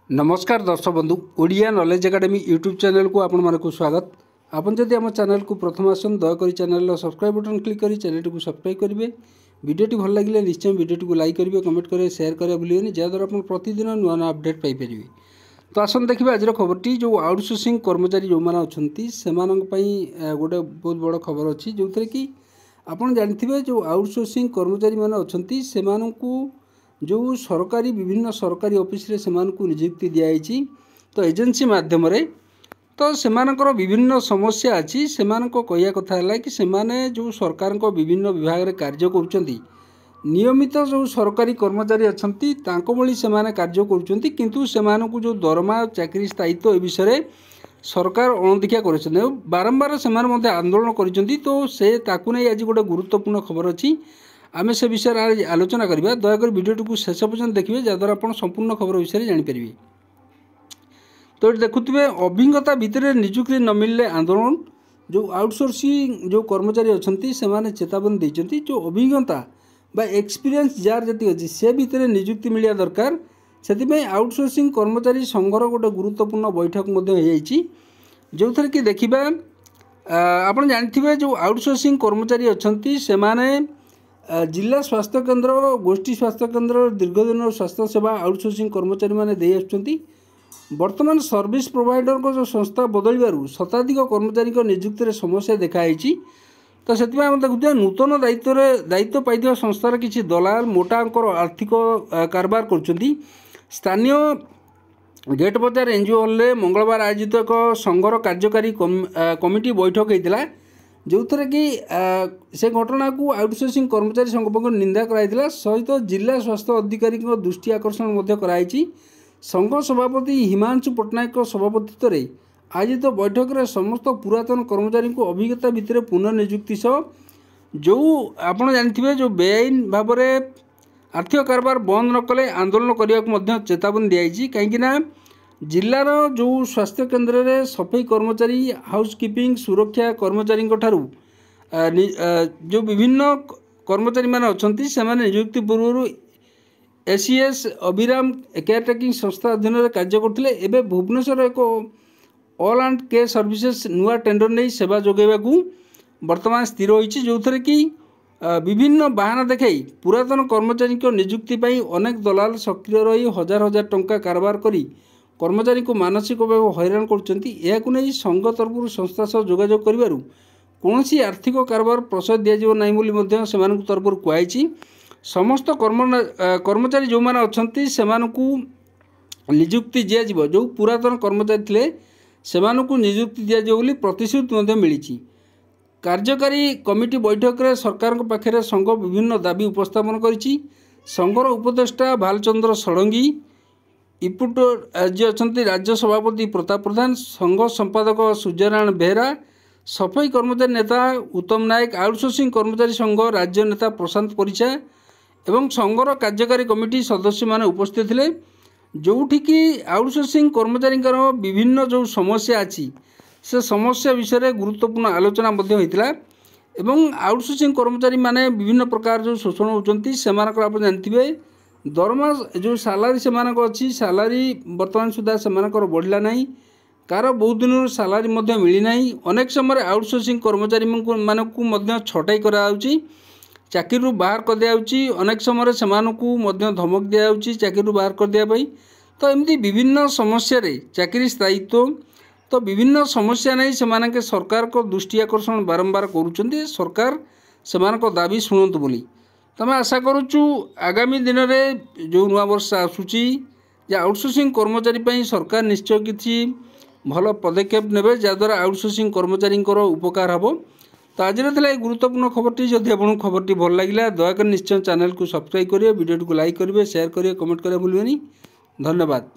नमस्कार दर्शक बंधु Odia knowledge academy YouTube channel को आपण मानक स्वागत। आपन जदि आम चैनल को प्रथम आसन दयाकोरी चैनल सब्सक्राइब बटन क्लिक करी चैनल को सब्सक्राइब करेंगे। वीडियोटी भल लगे निश्चय वीडियो को लाइक करेंगे, कमेंट करेंगे, शेयर करेंगे भूलें जहाँद्वारा आप प्रतिदिन नुआ नुआ अपडेट पाइपर। तो आसन देखिए आज खबरटी जो आउटसोर्सिंग कर्मचारी जो मैंने अच्छा से गोटे बहुत बड़ खबर अच्छी जो थे कि आपड़ जानते जो आउटसोर्सिंग कर्मचारी मैंने अच्छा से जो सरकारी विभिन्न सरकारी ऑफिस रे सेमानकु नियुक्ति दियाई तो एजेंसी माध्यम तो सेमानकर विभिन्न समस्या अच्छी सेमानको कहया कथा है कि सेमाने जो सरकार को विभिन्न विभाग रे कार्य करुचंती नियमित जो सरकारी कर्मचारी अच्छंती तांको भली सेमाने कार्य करुचंती किंतु सेमानकु जो दरमा चाकरी स्थायित्व ए विषय सरकार अणदेखिया कर बारंबार सेमाने मध्ये आंदोलन करिसंती। तो से ताकु नै आज गोटे गुरुत्वपूर्ण खबर अच्छी आमे से विषय आलोचना करवा। दयाकोरी वीडियो को शेष पर्यंत देखिए जहाँद्वारा आप संपूर्ण खबर विषय जानीपर। तो ये देखुए अभिज्ञता भितर निजुक्ति न मिलने आंदोलन जो आउटसोर्सिंग जो कर्मचारी अच्छा से चेतावनी देते जो अभिज्ञता बा एक्सपीरियंस जार जी अच्छी से भितर निजुक्ति मिलवा दरकार से आउटसोर्सिंग कर्मचारी संघर गोटे गुरुत्वपूर्ण बैठक हो जो थे कि देखा आप जानते जो आउटसोर्सिंग कर्मचारी अच्छा से जिला स्वास्थ्य केन्द्र गोष्ठी स्वास्थ्य केन्द्र दीर्घदिन स्वास्थ्य सेवा आउटसोर्सिंग कर्मचारी माने दे आछुंती। वर्तमान सर्विस प्रोवाइडर को जो संस्था बदलू शताधिक कर्मचारी नियुक्ति समस्या देखाई तो से देखुए नूतन दायित्व पाई संस्थार किसी दलाल मोटा अंकर आर्थिक कारबार कर स्थानीय गेट बजार एनजीओ हॉल मंगलवार आयोजित एक संघर कार्यकारी कमिटी बैठक होता जो थे कि से घटना को आउटसोर्सिंग कर्मचारी संघ पक्ष निंदा कराई सहित जिला स्वास्थ्य अधिकारी दृष्टि आकर्षण कराई। संघ सभापति हिमांशु पट्टनायक सभापतित्व में आयोजित बैठक में समस्त पुरातन कर्मचारी को अभिज्ञता भितर पुनर्नियुक्ति सह जो आप जानते जो बेआईन भाव में आर्थिक कारबार बंद न कले आंदोलन करने चेतावनी दी कहीं जिलार जो स्वास्थ्य केन्द्र में सफाई कर्मचारी हाउसकीपिंग सुरक्षा कर्मचारी जो विभिन्न कर्मचारी मान अच्छा से नियुक्ति पूर्व एसीएस अभिराम केयरटेकिंग संस्था अधीन में कार्य करते एवं भुवनेश्वर एक ऑल एंड के सर्विसेज नुआ टेंडर नहीं सेवा जोगेवा वर्तमान स्थिर होती जो थे कि विभिन्न बहाना देखाई पुरातन कर्मचारी नियुक्ति अनेक दलाल सक्रिय रही हजार हजार टंका कारबार करी कर्मचारी को मानसिक भाव हैरान कर संघ तरफ संस्था सह जोगाजोग करूँ कौन आर्थिक कारबार प्रशय दिज्ना से तरफ कहुई समस्त कर्मचारी जो मैंने अच्छा से नियुक्ति दिज्व जो पुरातन कर्मचारी थे से नियुक्ति दिज्व प्रतिश्रुति मिली। कार्यकारी कमिटी बैठक में सरकार पाखे संघ विभिन्न दाबी उपस्थापन करी संघर उपदेष्टा भालचंद्र षडंगी इपुट जी अच्छा राज्य सभापति प्रताप प्रधान संघ संपादक सूर्यनारायण बेहरा सफाई कर्मचारी नेता उत्तम नायक आउटसोर्सिंग कर्मचारी संघ राज्य नेता प्रशांत परिचा एवं संघर कार्यकारी कमिटी सदस्य माने उपस्थित थे जोठी कि आउटसोर्सिंग कर्मचारी विभिन्न जो समस्या अच्छी से समस्या विषय गुरुत्वपूर्ण आलोचना होता एवं आउटसोर्सिंग कर्मचारी माने विभिन्न प्रकार जो शोषण होती से आप जानते दरमा जो सालारी से अच्छी सालारी बर्तमान सुधा से बढ़ला ना कार बहुत दिन सालारी मिलना अनेक समय आउटसोर्सिंग कर्मचारी मानक छटाई कराऊँच चाकरी बाहर कर दिया अनेक समय से धमक दिया चाकरी बाहर कर दियापाई तो एमती विभिन्न समस्या चाकरी स्थायित्व तो विभिन्न समस्या नहीं से सरकार को दृष्टि आकर्षण बारंबार करुँच सरकार से दाबी शुणु बोली। तो मैं आशा करुचु आगामी दिन में जो नुआ वर्ष आसूची आउटसोर्सिंग कर्मचारी सरकार निश्चय किसी भल पदक्षेप नेबे जहाँद्वारा आउटसोर्सिंग कर्मचारी उपकार हम। तो आज गुरुत्वपूर्ण खबरटी जदि आपको खबरटी भल लगे दयाकोरी निश्चय चैनल को सब्सक्राइब करेंगे, वीडियो को लाइक करेंगे, शेयर करेंगे, कमेंट करेंगे भूलें। धन्यवाद।